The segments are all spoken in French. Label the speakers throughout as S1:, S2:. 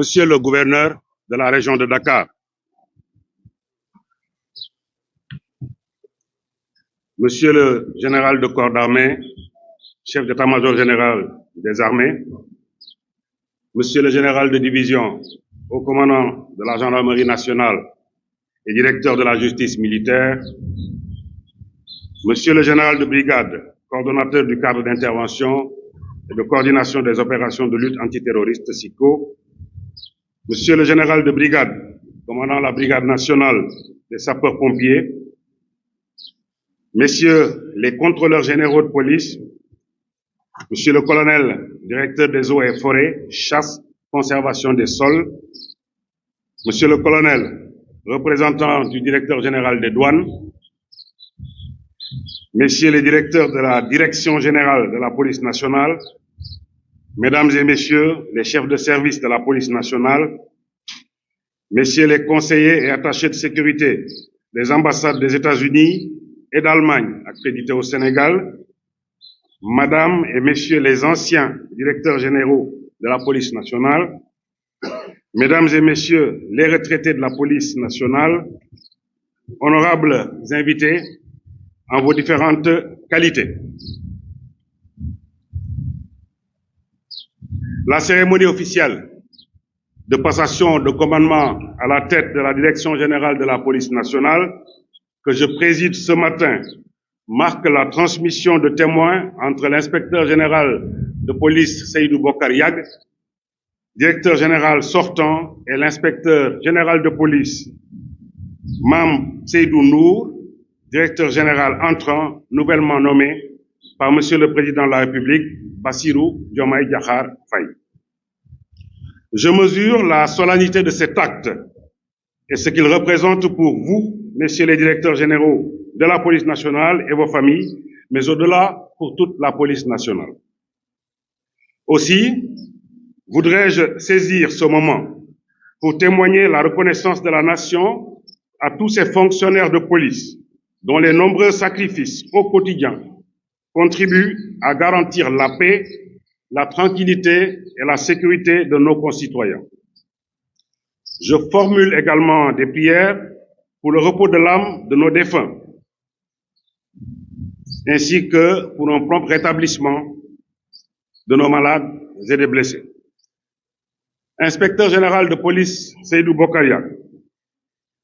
S1: Monsieur le gouverneur de la région de Dakar, Monsieur le général de corps d'armée, chef d'état-major général des armées, Monsieur le général de division, haut commandant de la gendarmerie nationale et directeur de la justice militaire, Monsieur le général de brigade, coordonnateur du cadre d'intervention et de coordination des opérations de lutte antiterroriste SICO, Monsieur le général de brigade, commandant la brigade nationale des sapeurs-pompiers, Messieurs les contrôleurs généraux de police, Monsieur le colonel, directeur des eaux et forêts, chasse, conservation des sols, Monsieur le colonel, représentant du directeur général des douanes, Messieurs les directeurs de la Direction générale de la police nationale, Mesdames et Messieurs les chefs de service de la police nationale, Messieurs les conseillers et attachés de sécurité des ambassades des États-Unis et d'Allemagne accrédités au Sénégal, Madame et Messieurs les anciens directeurs généraux de la police nationale, Mesdames et Messieurs les retraités de la police nationale, honorables invités en vos différentes qualités. La cérémonie officielle de passation de commandement à la tête de la Direction générale de la police nationale que je préside ce matin marque la transmission de témoins entre l'inspecteur général de police Seydou Bokar Yag, directeur général sortant, et l'inspecteur général de police Mam Seydou Nour, directeur général entrant, nouvellement nommé par Monsieur le Président de la République, Bassirou Diomaye Diakhar Faye. Je mesure la solennité de cet acte et ce qu'il représente pour vous, Messieurs les directeurs généraux de la police nationale et vos familles, mais au-delà pour toute la police nationale. Aussi, voudrais-je saisir ce moment pour témoigner la reconnaissance de la nation à tous ces fonctionnaires de police dont les nombreux sacrifices au quotidien contribuent à garantir la paix, la tranquillité et la sécurité de nos concitoyens. Je formule également des prières pour le repos de l'âme de nos défunts, ainsi que pour un prompt rétablissement de nos malades et des blessés. Inspecteur général de police Seydou Bokar Yag,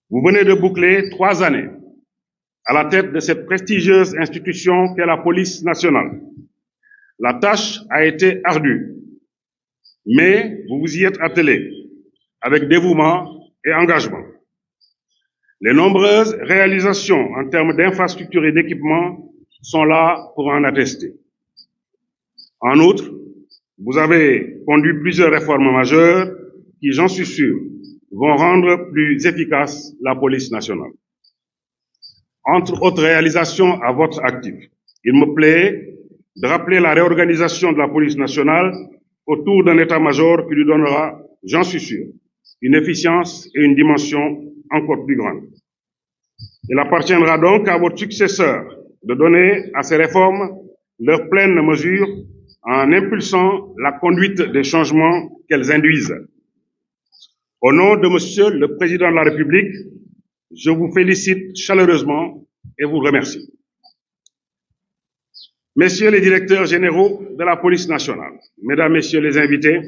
S1: vous venez de boucler 3 années à la tête de cette prestigieuse institution qu'est la police nationale. La tâche a été ardue, mais vous vous y êtes attelé avec dévouement et engagement. Les nombreuses réalisations en termes d'infrastructures et d'équipements sont là pour en attester. En outre, vous avez conduit plusieurs réformes majeures qui, j'en suis sûr, vont rendre plus efficace la police nationale. Entre autres réalisations à votre actif, il me plaît de rappeler la réorganisation de la police nationale autour d'un état-major qui lui donnera, j'en suis sûr, une efficience et une dimension encore plus grande. Il appartiendra donc à votre successeur de donner à ces réformes leur pleine mesure en impulsant la conduite des changements qu'elles induisent. Au nom de Monsieur le Président de la République, je vous félicite chaleureusement et vous remercie. Messieurs les directeurs généraux de la police nationale, Mesdames, Messieurs les invités,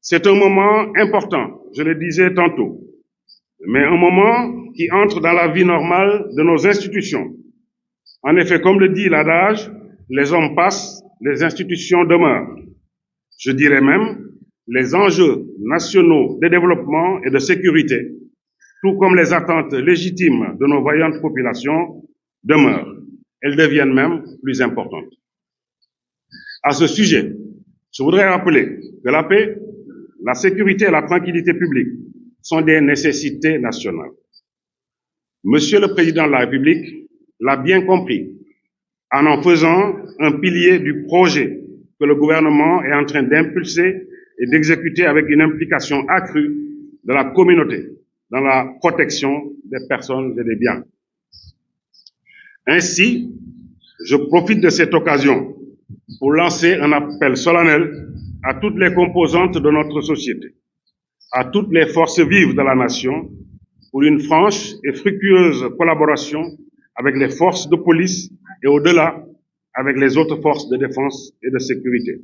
S1: c'est un moment important, je le disais tantôt, mais un moment qui entre dans la vie normale de nos institutions. En effet, comme le dit l'adage, les hommes passent, les institutions demeurent. Je dirais même, les enjeux nationaux de développement et de sécurité, tout comme les attentes légitimes de nos vaillantes populations, demeurent. Elles deviennent même plus importantes. À ce sujet, je voudrais rappeler que la paix, la sécurité et la tranquillité publique sont des nécessités nationales. Monsieur le Président de la République l'a bien compris en faisant un pilier du projet que le gouvernement est en train d'impulser et d'exécuter avec une implication accrue de la communauté dans la protection des personnes et des biens. Ainsi, je profite de cette occasion pour lancer un appel solennel à toutes les composantes de notre société, à toutes les forces vives de la nation pour une franche et fructueuse collaboration avec les forces de police et au-delà avec les autres forces de défense et de sécurité.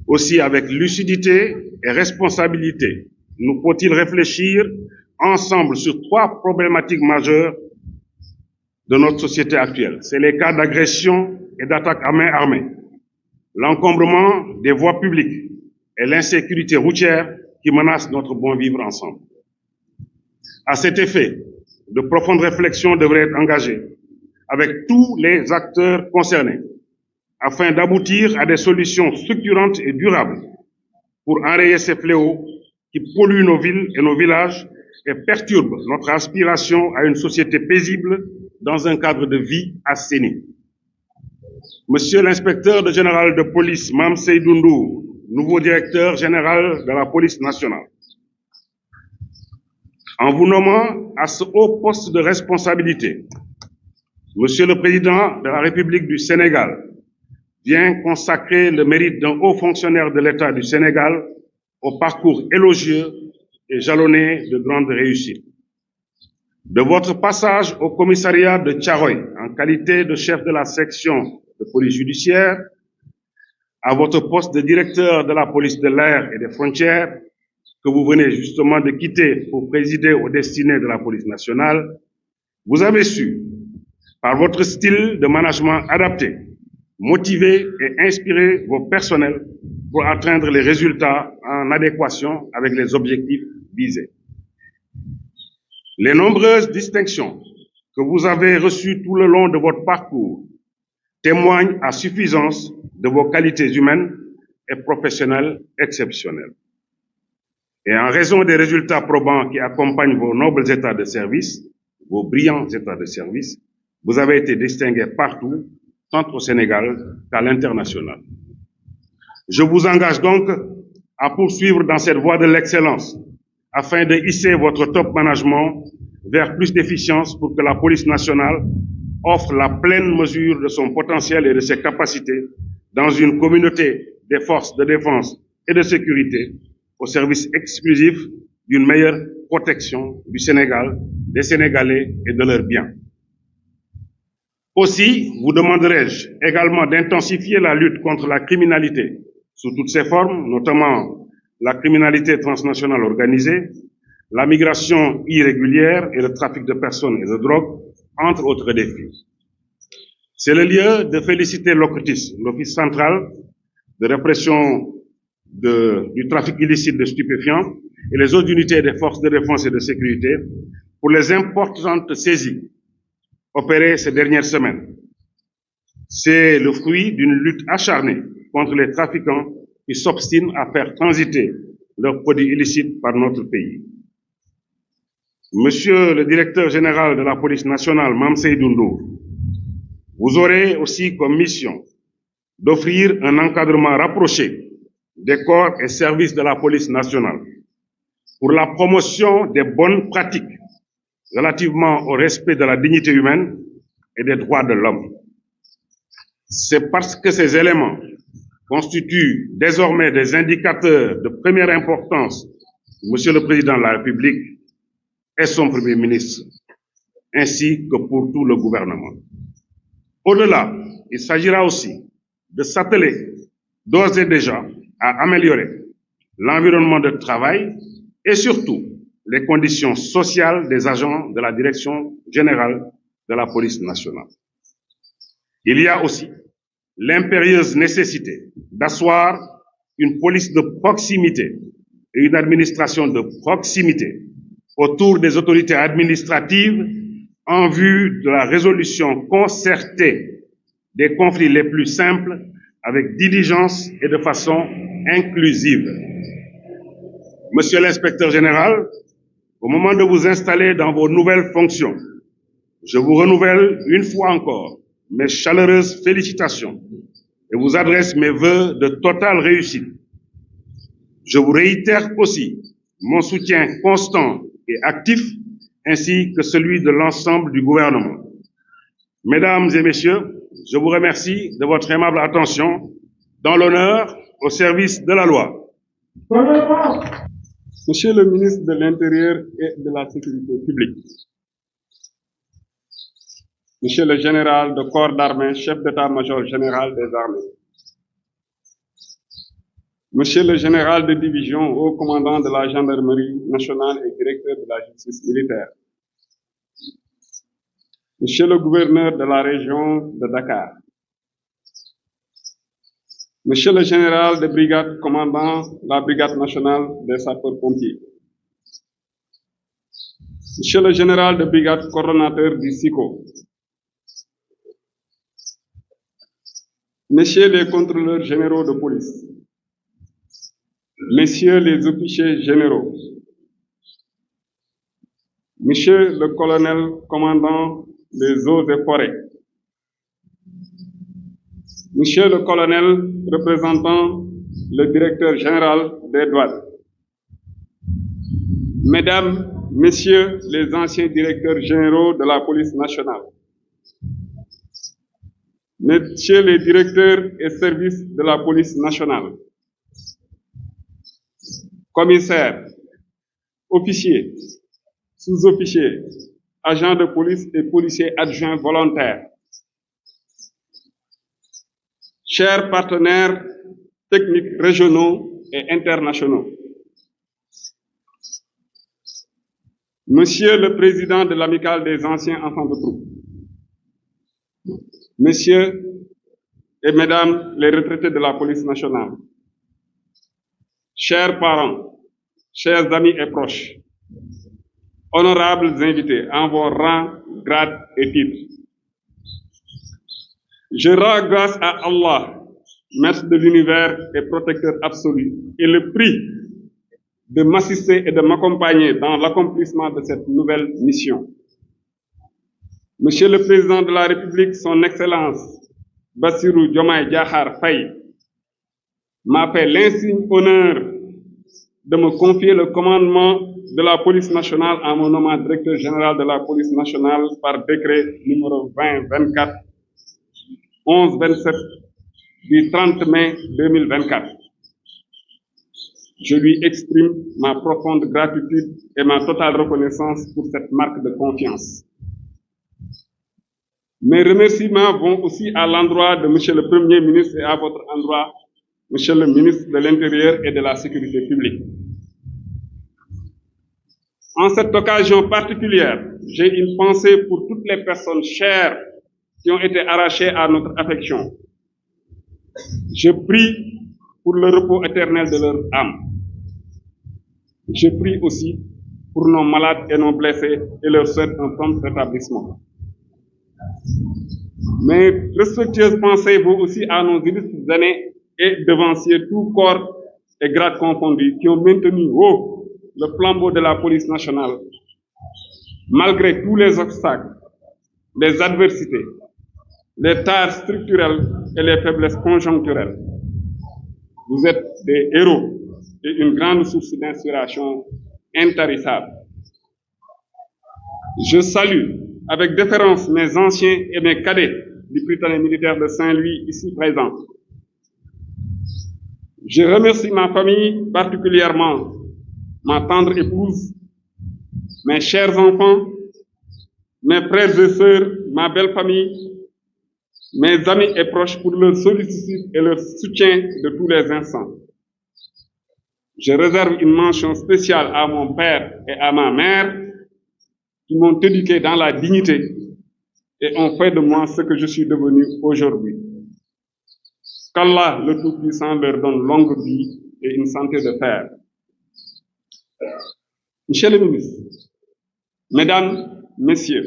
S1: Aussi, avec lucidité et responsabilité, nous faut-il réfléchir ensemble sur 3 problématiques majeures de notre société actuelle. C'est les cas d'agression et d'attaque à main armée, l'encombrement des voies publiques et l'insécurité routière qui menacent notre bon vivre ensemble. À cet effet, de profondes réflexions devraient être engagées avec tous les acteurs concernés afin d'aboutir à des solutions structurantes et durables pour enrayer ces fléaux qui polluent nos villes et nos villages et perturbent notre aspiration à une société paisible dans un cadre de vie assaini. Monsieur l'inspecteur général de police, Mame Seydou Ndour, nouveau directeur général de la police nationale, en vous nommant à ce haut poste de responsabilité, Monsieur le Président de la République du Sénégal vient consacrer le mérite d'un haut fonctionnaire de l'État du Sénégal au parcours élogieux et jalonné de grandes réussites. De votre passage au commissariat de Thiaroye en qualité de chef de la section de police judiciaire, à votre poste de directeur de la police de l'air et des frontières, que vous venez justement de quitter pour présider aux destinées de la police nationale, vous avez su, par votre style de management adapté, motiver et inspirer vos personnels pour atteindre les résultats en adéquation avec les objectifs visés. Les nombreuses distinctions que vous avez reçues tout le long de votre parcours témoignent à suffisance de vos qualités humaines et professionnelles exceptionnelles. Et en raison des résultats probants qui accompagnent vos nobles états de service, vos brillants états de service, vous avez été distingués partout, tant au Sénégal qu'à l'international. Je vous engage donc à poursuivre dans cette voie de l'excellence afin de hisser votre top management vers plus d'efficience pour que la police nationale offre la pleine mesure de son potentiel et de ses capacités dans une communauté des forces de défense et de sécurité au service exclusif d'une meilleure protection du Sénégal, des Sénégalais et de leurs biens. Aussi, vous demanderai-je également d'intensifier la lutte contre la criminalité sous toutes ses formes, notamment la criminalité transnationale organisée, la migration irrégulière et le trafic de personnes et de drogue, entre autres défis. C'est le lieu de féliciter l'OCRTIS, l'Office central de répression du trafic illicite de stupéfiants, et les autres unités des forces de défense et de sécurité pour les importantes saisies opérées ces dernières semaines. C'est le fruit d'une lutte acharnée contre les trafiquants qui s'obstinent à faire transiter leurs produits illicites par notre pays. Monsieur le directeur général de la police nationale, Mame Seydou Ndour, vous aurez aussi comme mission d'offrir un encadrement rapproché des corps et services de la police nationale pour la promotion des bonnes pratiques relativement au respect de la dignité humaine et des droits de l'homme. C'est parce que ces éléments constituent désormais des indicateurs de première importance pour Monsieur le Président de la République et son Premier ministre, ainsi que pour tout le gouvernement. Au-delà, il s'agira aussi de s'atteler d'ores et déjà à améliorer l'environnement de travail et surtout les conditions sociales des agents de la Direction générale de la police nationale. Il y a aussi l'impérieuse nécessité d'asseoir une police de proximité et une administration de proximité autour des autorités administratives en vue de la résolution concertée des conflits les plus simples avec diligence et de façon inclusive. Monsieur l'inspecteur général, au moment de vous installer dans vos nouvelles fonctions, je vous renouvelle une fois encore mes chaleureuses félicitations et vous adresse mes vœux de totale réussite. Je vous réitère aussi mon soutien constant et actif, ainsi que celui de l'ensemble du gouvernement. Mesdames et messieurs, je vous remercie de votre aimable attention dans l'honneur au service de la loi.
S2: Monsieur le ministre de l'Intérieur et de la Sécurité publique, Monsieur le général de corps d'armée, chef d'état-major général des armées, Monsieur le général de division, haut commandant de la gendarmerie nationale et directeur de la justice militaire, Monsieur le gouverneur de la région de Dakar, Monsieur le général de brigade commandant la brigade nationale des sapeurs-pompiers, Monsieur le général de brigade coordonnateur du SICO, Messieurs les contrôleurs généraux de police, Messieurs les officiers généraux, Monsieur le colonel commandant des eaux et forêts, Monsieur le colonel représentant le directeur général des douanes, Mesdames, Messieurs les anciens directeurs généraux de la police nationale, Messieurs les directeurs et services de la police nationale, commissaires, officiers, sous-officiers, agents de police et policiers adjoints volontaires, chers partenaires techniques régionaux et internationaux, Monsieur le Président de l'Amicale des anciens enfants de troupe, Messieurs et Mesdames les retraités de la police nationale, chers parents, chers amis et proches, honorables invités en vos rangs, grades et titres, je rends grâce à Allah, Maître de l'univers et protecteur absolu, et le prie de m'assister et de m'accompagner dans l'accomplissement de cette nouvelle mission. Monsieur le Président de la République, Son Excellence Bassirou Diomaye Diakhar Faye m'a fait l'insigne honneur de me confier le commandement de la police nationale en mon nommant directeur général de la police nationale par décret numéro 2024 1127 du 30 mai 2024. Je lui exprime ma profonde gratitude et ma totale reconnaissance pour cette marque de confiance. Mes remerciements vont aussi à l'endroit de Monsieur le Premier ministre et à votre endroit, Monsieur le ministre de l'Intérieur et de la Sécurité publique. En cette occasion particulière, j'ai une pensée pour toutes les personnes chères qui ont été arrachées à notre affection. Je prie pour le repos éternel de leur âme. Je prie aussi pour nos malades et nos blessés et leur souhaite un prompt rétablissement. Mes respectueuses pensées vont aussi à nos illustres aînés et devanciers, tous corps et grades confondus, qui ont maintenu haut le flambeau de la police nationale, malgré tous les obstacles, les adversités, les tares structurelles et les faiblesses conjoncturelles. Vous êtes des héros et une grande source d'inspiration intarissable. Je salue avec déférence mes anciens et mes cadets du Prytanée militaire de Saint-Louis ici présents. Je remercie ma famille, particulièrement ma tendre épouse, mes chers enfants, mes frères et sœurs, ma belle famille, mes amis et proches pour leur sollicitude et leur soutien de tous les instants. Je réserve une mention spéciale à mon père et à ma mère qui m'ont éduqué dans la dignité et ont fait de moi ce que je suis devenu aujourd'hui. Qu'Allah, le Tout-Puissant, leur donne longue vie et une santé de fer. Monsieur le ministre, Mesdames, Messieurs,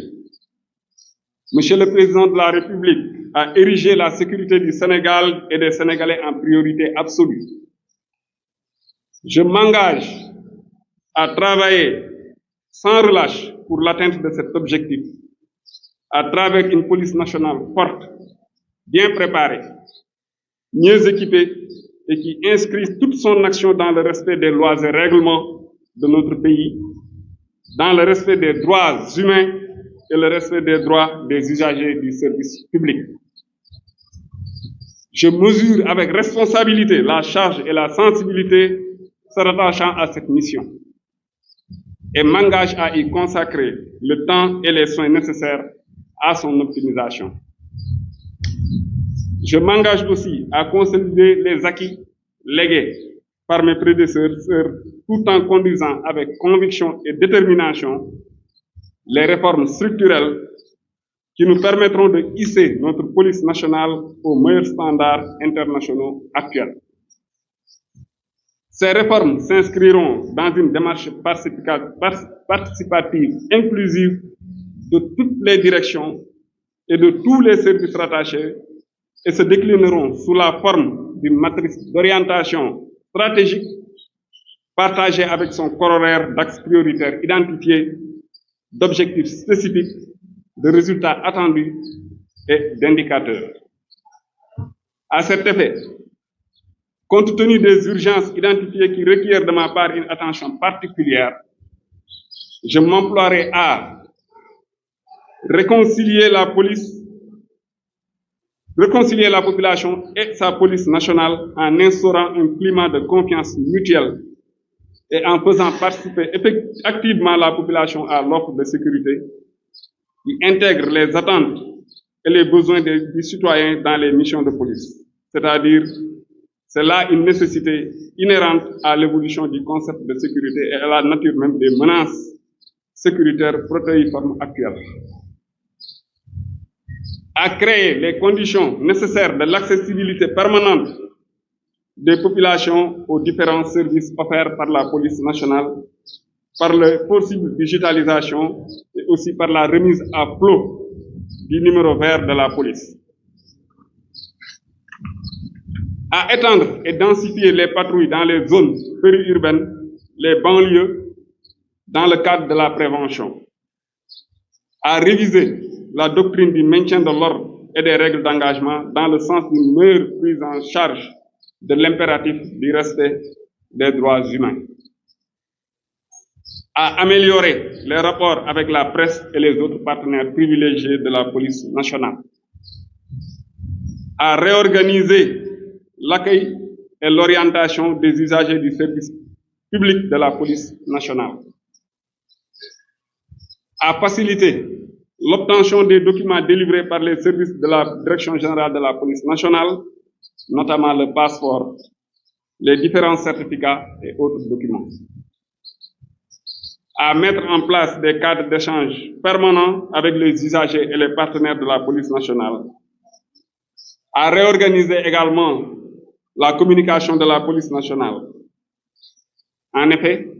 S2: Monsieur le Président de la République a érigé la sécurité du Sénégal et des Sénégalais en priorité absolue. Je m'engage à travailler sans relâche pour l'atteinte de cet objectif, à travers une police nationale forte, bien préparée, mieux équipée et qui inscrit toute son action dans le respect des lois et règlements de notre pays, dans le respect des droits humains et le respect des droits des usagers du service public. Je mesure avec responsabilité la charge et la sensibilité se rattachant à cette mission. et m'engage à y consacrer le temps et les soins nécessaires à son optimisation. Je m'engage aussi à consolider les acquis légués par mes prédécesseurs tout en conduisant avec conviction et détermination les réformes structurelles qui nous permettront de hisser notre police nationale aux meilleurs standards internationaux actuels. Ces réformes s'inscriront dans une démarche participative inclusive de toutes les directions et de tous les services rattachés et se déclineront sous la forme d'une matrice d'orientation stratégique partagée avec son corollaire d'axes prioritaires identifiés, d'objectifs spécifiques, de résultats attendus et d'indicateurs. À cet effet, compte tenu des urgences identifiées qui requièrent de ma part une attention particulière, je m'emploierai à réconcilier la population et sa police nationale en instaurant un climat de confiance mutuelle et en faisant participer activement la population à l'offre de sécurité qui intègre les attentes et les besoins des citoyens dans les missions de police. C'est-à-dire, c'est là une nécessité inhérente à l'évolution du concept de sécurité et à la nature même des menaces sécuritaires protéiformes actuelles. À créer les conditions nécessaires de l'accessibilité permanente des populations aux différents services offerts par la police nationale, par la possible digitalisation et aussi par la remise à flot du numéro vert de la police. À étendre et densifier les patrouilles dans les zones périurbaines, les banlieues, dans le cadre de la prévention. À réviser la doctrine du maintien de l'ordre et des règles d'engagement dans le sens d'une meilleure prise en charge de l'impératif du respect des droits humains. À améliorer les rapports avec la presse et les autres partenaires privilégiés de la police nationale. À réorganiser l'accueil et l'orientation des usagers du service public de la police nationale. À faciliter l'obtention des documents délivrés par les services de la Direction générale de la police nationale, notamment le passeport, les différents certificats et autres documents. À mettre en place des cadres d'échange permanents avec les usagers et les partenaires de la police nationale. À réorganiser également la communication de la police nationale. En effet,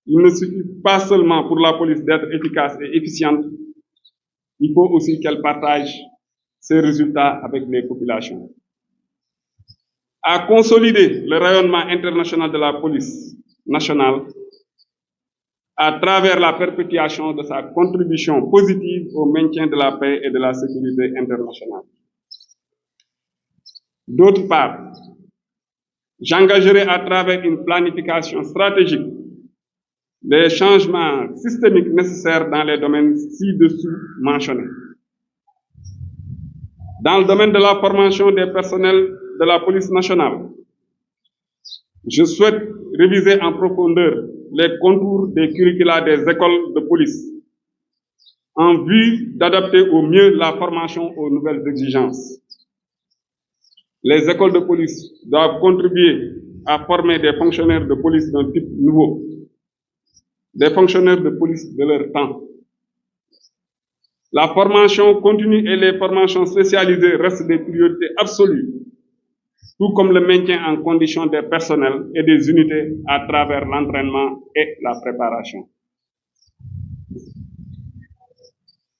S2: il ne suffit pas seulement pour la police d'être efficace et efficiente, il faut aussi qu'elle partage ses résultats avec les populations. À consolider le rayonnement international de la police nationale à travers la perpétuation de sa contribution positive au maintien de la paix et de la sécurité internationale. D'autre part, j'engagerai à travers une planification stratégique les changements systémiques nécessaires dans les domaines ci-dessous mentionnés. Dans le domaine de la formation des personnels de la police nationale, je souhaite réviser en profondeur les contours des curricula des écoles de police en vue d'adapter au mieux la formation aux nouvelles exigences. Les écoles de police doivent contribuer à former des fonctionnaires de police d'un type nouveau, des fonctionnaires de police de leur temps. La formation continue et les formations spécialisées restent des priorités absolues, tout comme le maintien en condition des personnels et des unités à travers l'entraînement et la préparation.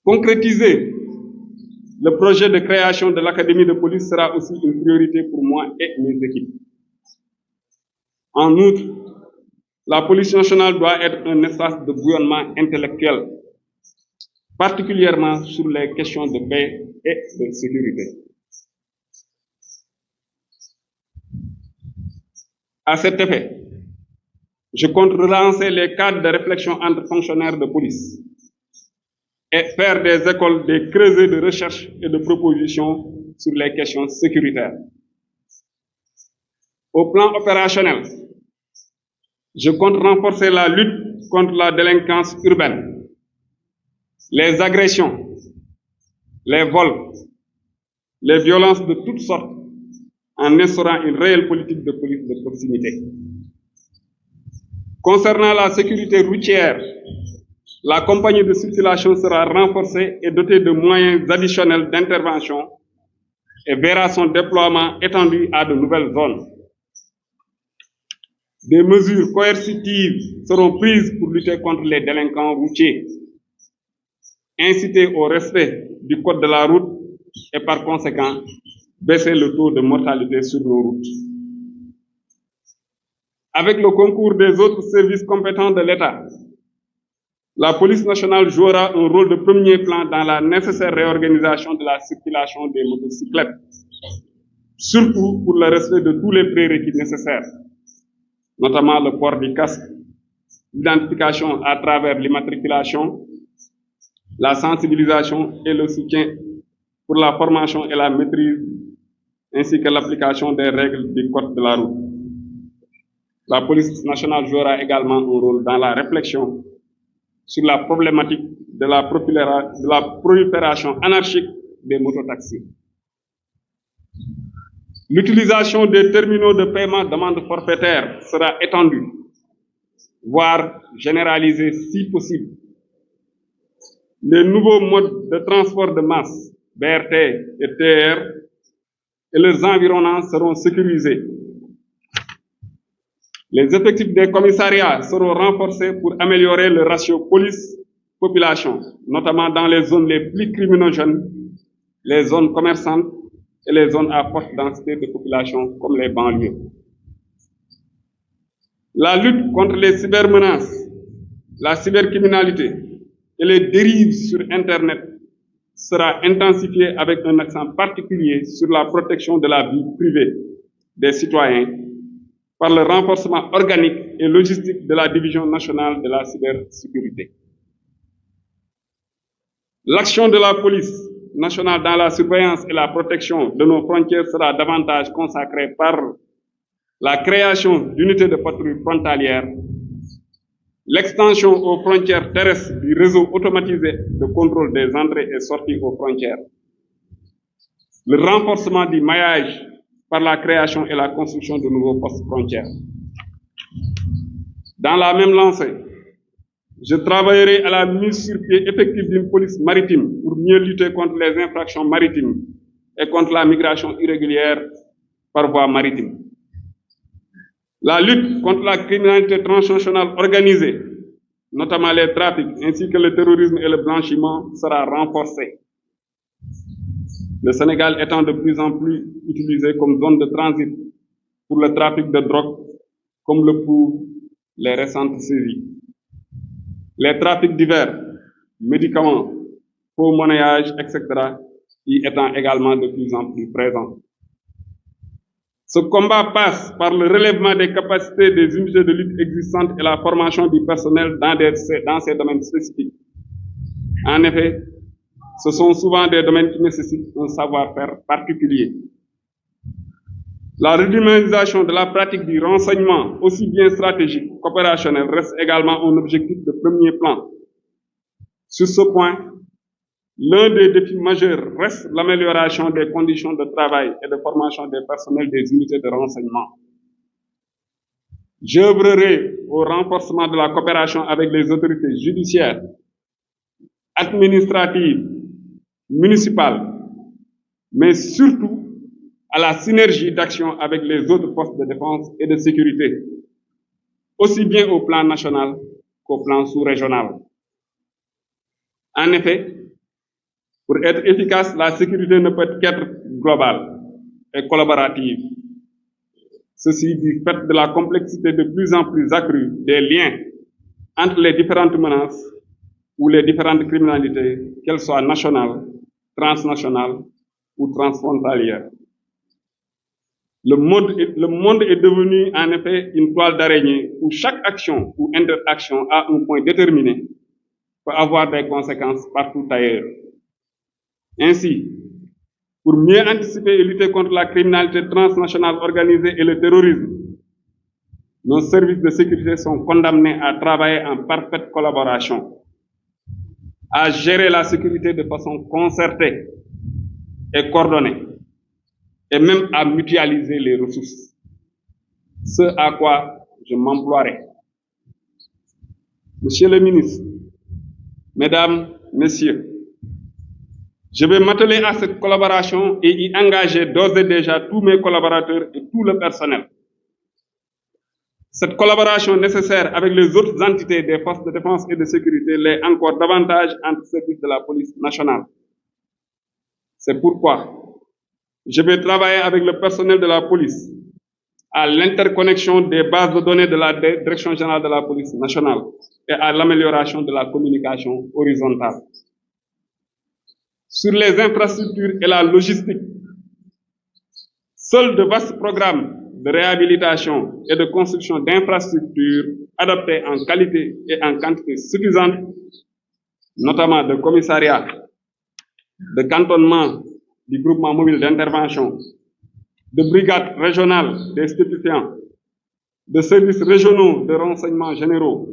S2: Concrétiser le projet de création de l'Académie de police sera aussi une priorité pour moi et mes équipes. En outre, la police nationale doit être un espace de bouillonnement intellectuel, particulièrement sur les questions de paix et de sécurité. À cet effet, je compte relancer les cadres de réflexion entre fonctionnaires de police et faire des écoles des creusets de recherche et de proposition sur les questions sécuritaires. Au plan opérationnel, Je compte renforcer la lutte contre la délinquance urbaine, les agressions, les vols, les violences de toutes sortes, en instaurant une réelle politique de police de proximité. Concernant la sécurité routière, la compagnie de circulation sera renforcée et dotée de moyens additionnels d'intervention et verra son déploiement étendu à de nouvelles zones. Des mesures coercitives seront prises pour lutter contre les délinquants routiers, inciter au respect du code de la route et par conséquent baisser le taux de mortalité sur nos routes. Avec le concours des autres services compétents de l'État, la police nationale jouera un rôle de premier plan dans la nécessaire réorganisation de la circulation des motocyclettes, surtout pour le respect de tous les prérequis nécessaires, notamment le port du casque, l'identification à travers l'immatriculation, la sensibilisation et le soutien pour la formation et la maîtrise, ainsi que l'application des règles du code de la route. La police nationale jouera également un rôle dans la réflexion sur la problématique de la prolifération anarchique des mototaxis. L'utilisation des terminaux de paiement d'amende forfaitaire sera étendue, voire généralisée si possible. Les nouveaux modes de transport de masse, BRT et TER, et leurs environnants seront sécurisés. Les effectifs des commissariats seront renforcés pour améliorer le ratio police-population, notamment dans les zones les plus criminogènes, les zones commerçantes et les zones à forte densité de population comme les banlieues. La lutte contre les cybermenaces, la cybercriminalité et les dérives sur Internet sera intensifiée avec un accent particulier sur la protection de la vie privée des citoyens par le renforcement organique et logistique de la Division nationale de la cybersécurité. L'action de la police nationale dans la surveillance et la protection de nos frontières sera davantage consacrée par la création d'unités de patrouille frontalières, l'extension aux frontières terrestres du réseau automatisé de contrôle des entrées et sorties aux frontières, le renforcement du maillage par la création et la construction de nouveaux postes frontières. Dans la même lancée, je travaillerai à la mise sur pied effective d'une police maritime pour mieux lutter contre les infractions maritimes et contre la migration irrégulière par voie maritime. La lutte contre la criminalité transnationale organisée, notamment les trafics ainsi que le terrorisme et le blanchiment, sera renforcée. Le Sénégal étant de plus en plus utilisé comme zone de transit pour le trafic de drogue, comme le prouvent les récentes saisies. Les trafics divers, médicaments, faux monnayage, etc., y étant également de plus en plus présents. Ce combat passe par le relèvement des capacités des unités de lutte existantes et la formation du personnel dans ces domaines spécifiques. En effet, ce sont souvent des domaines qui nécessitent un savoir-faire particulier. La redynamisation de la pratique du renseignement, aussi bien stratégique qu'opérationnel, reste également un objectif de premier plan. Sur ce point, l'un des défis majeurs reste l'amélioration des conditions de travail et de formation des personnels des unités de renseignement. J'œuvrerai au renforcement de la coopération avec les autorités judiciaires, administratives, municipales, mais surtout à la synergie d'action avec les autres forces de défense et de sécurité, aussi bien au plan national qu'au plan sous-régional. En effet, pour être efficace, la sécurité ne peut qu'être globale et collaborative. Ceci du fait de la complexité de plus en plus accrue des liens entre les différentes menaces ou les différentes criminalités, qu'elles soient nationales, transnationales ou transfrontalières. Le monde est devenu en effet une toile d'araignée où chaque action ou interaction à un point déterminé peut avoir des conséquences partout ailleurs. Ainsi, pour mieux anticiper et lutter contre la criminalité transnationale organisée et le terrorisme, nos services de sécurité sont condamnés à travailler en parfaite collaboration, à gérer la sécurité de façon concertée et coordonnée, et même à mutualiser les ressources. Ce à quoi je m'emploierai. Monsieur le ministre, Mesdames, Messieurs, je vais m'atteler à cette collaboration et y engager d'ores et déjà tous mes collaborateurs et tout le personnel. Cette collaboration nécessaire avec les autres entités des forces de défense et de sécurité l'est encore davantage entre services de la police nationale. C'est pourquoi je vais travailler avec le personnel de la police à l'interconnexion des bases de données de la Direction générale de la police nationale et à l'amélioration de la communication horizontale. Sur les infrastructures et la logistique, seuls de vastes programmes de réhabilitation et de construction d'infrastructures adaptées en qualité et en quantité suffisante, notamment de commissariats, de cantonnements du groupement mobile d'intervention, de brigades régionales des stupéfiants, de services régionaux de renseignements généraux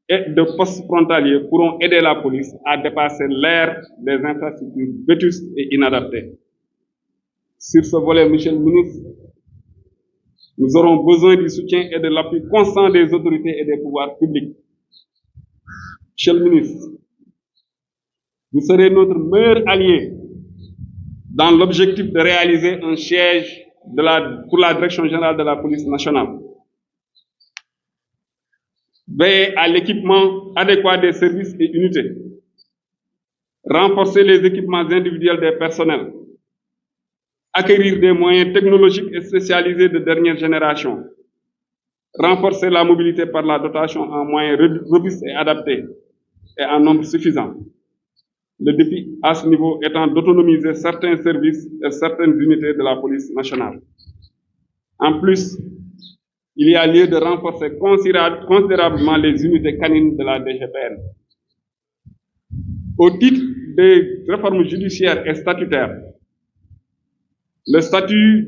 S2: et de postes frontaliers pourront aider la police à dépasser l'ère des infrastructures vétustes et inadaptées. Sur ce volet, Monsieur le ministre, nous aurons besoin du soutien et de l'appui constant des autorités et des pouvoirs publics. Monsieur le ministre, vous serez notre meilleur allié dans l'objectif de réaliser un siège pour la Direction générale de la police nationale. Veiller à l'équipement adéquat des services et unités. Renforcer les équipements individuels des personnels. Acquérir des moyens technologiques et spécialisés de dernière génération. Renforcer la mobilité par la dotation en moyens robustes et adaptés et en nombre suffisant. Le défi à ce niveau étant d'autonomiser certains services et certaines unités de la police nationale. En plus, il y a lieu de renforcer considérablement les unités canines de la DGPN. Au titre des réformes judiciaires et statutaires, le statut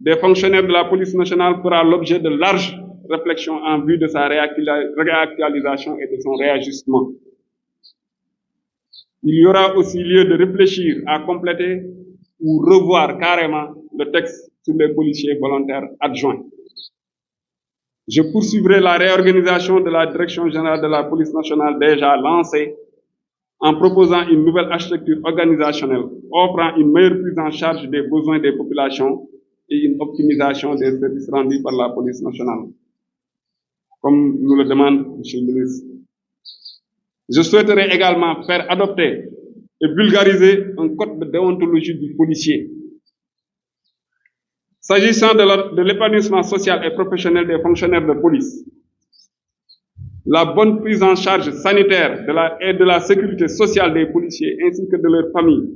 S2: des fonctionnaires de la police nationale fera l'objet de larges réflexions en vue de sa réactualisation et de son réajustement. Il y aura aussi lieu de réfléchir à compléter ou revoir carrément le texte sur les policiers volontaires adjoints. Je poursuivrai la réorganisation de la Direction générale de la police nationale déjà lancée en proposant une nouvelle architecture organisationnelle offrant une meilleure prise en charge des besoins des populations et une optimisation des services rendus par la police nationale. Comme nous le demande Monsieur le ministre. Je souhaiterais également faire adopter et vulgariser un code de déontologie du policier. S'agissant de l'épanouissement social et professionnel des fonctionnaires de police, la bonne prise en charge sanitaire et de la sécurité sociale des policiers ainsi que de leurs familles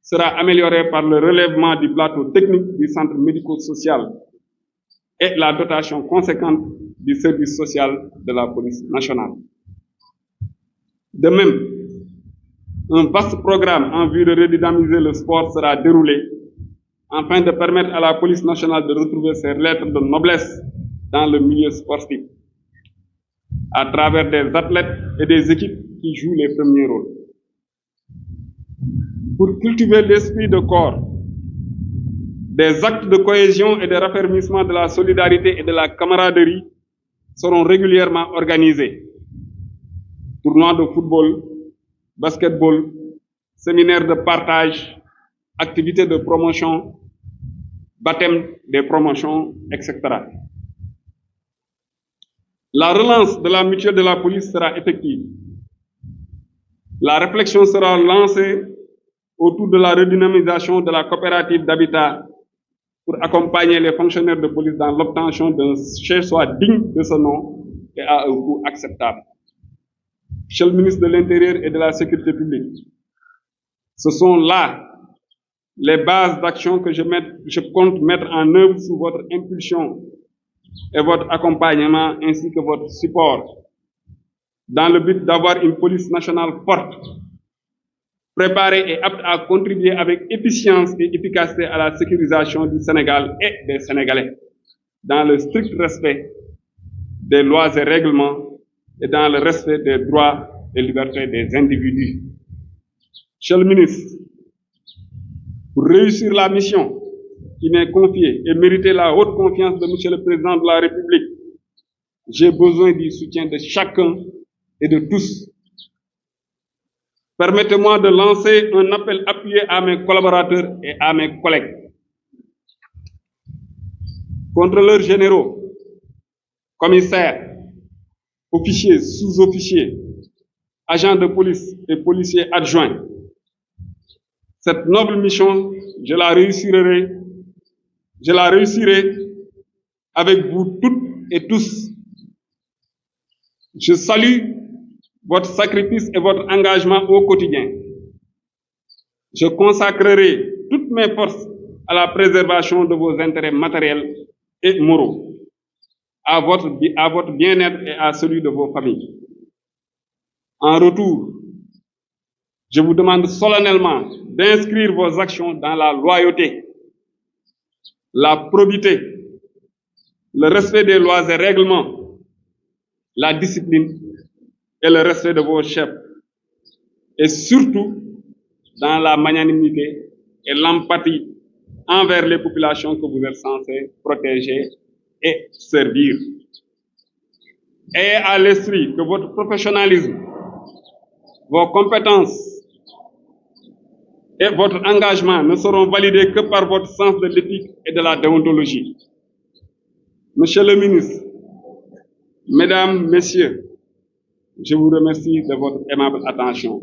S2: sera améliorée par le relèvement du plateau technique du centre médico-social et la dotation conséquente du service social de la police nationale. De même, un vaste programme en vue de redynamiser le sport sera déroulé afin de permettre à la police nationale de retrouver ses lettres de noblesse dans le milieu sportif, à travers des athlètes et des équipes qui jouent les premiers rôles. Pour cultiver l'esprit de corps, des actes de cohésion et de raffermissement de la solidarité et de la camaraderie seront régulièrement organisés. Tournois de football, basketball, séminaires de partage, activités de promotion, baptême des promotions, etc. La relance de la mutuelle de la police sera effective. La réflexion sera lancée autour de la redynamisation de la coopérative d'habitat pour accompagner les fonctionnaires de police dans l'obtention d'un chez-soi digne de ce nom et à un coût acceptable. Monsieur le ministre de l'Intérieur et de la Sécurité publique, ce sont là les bases d'action que je compte mettre en œuvre sous votre impulsion et votre accompagnement ainsi que votre support dans le but d'avoir une police nationale forte, préparée et apte à contribuer avec efficience et efficacité à la sécurisation du Sénégal et des Sénégalais. dans le strict respect des lois et règlements et dans le respect des droits et libertés des individus. Monsieur le ministre, pour réussir la mission qui m'est confiée et mériter la haute confiance de Monsieur le Président de la République, j'ai besoin du soutien de chacun et de tous. Permettez-moi de lancer un appel appuyé à mes collaborateurs et à mes collègues. Contrôleurs généraux, commissaires, officiers, sous-officiers, agents de police et policiers adjoints. Cette noble mission, je la réussirai avec vous toutes et tous. Je salue votre sacrifice et votre engagement au quotidien. Je consacrerai toutes mes forces à la préservation de vos intérêts matériels et moraux, à votre bien-être et à celui de vos familles. En retour, je vous demande solennellement d'inscrire vos actions dans la loyauté, la probité, le respect des lois et règlements, la discipline et le respect de vos chefs, et surtout dans la magnanimité et l'empathie envers les populations que vous êtes censés protéger et servir. Ayez à l'esprit que votre professionnalisme, vos compétences et votre engagement ne seront validés que par votre sens de l'éthique et de la déontologie. Monsieur le ministre, Mesdames, Messieurs, je vous remercie de votre aimable attention.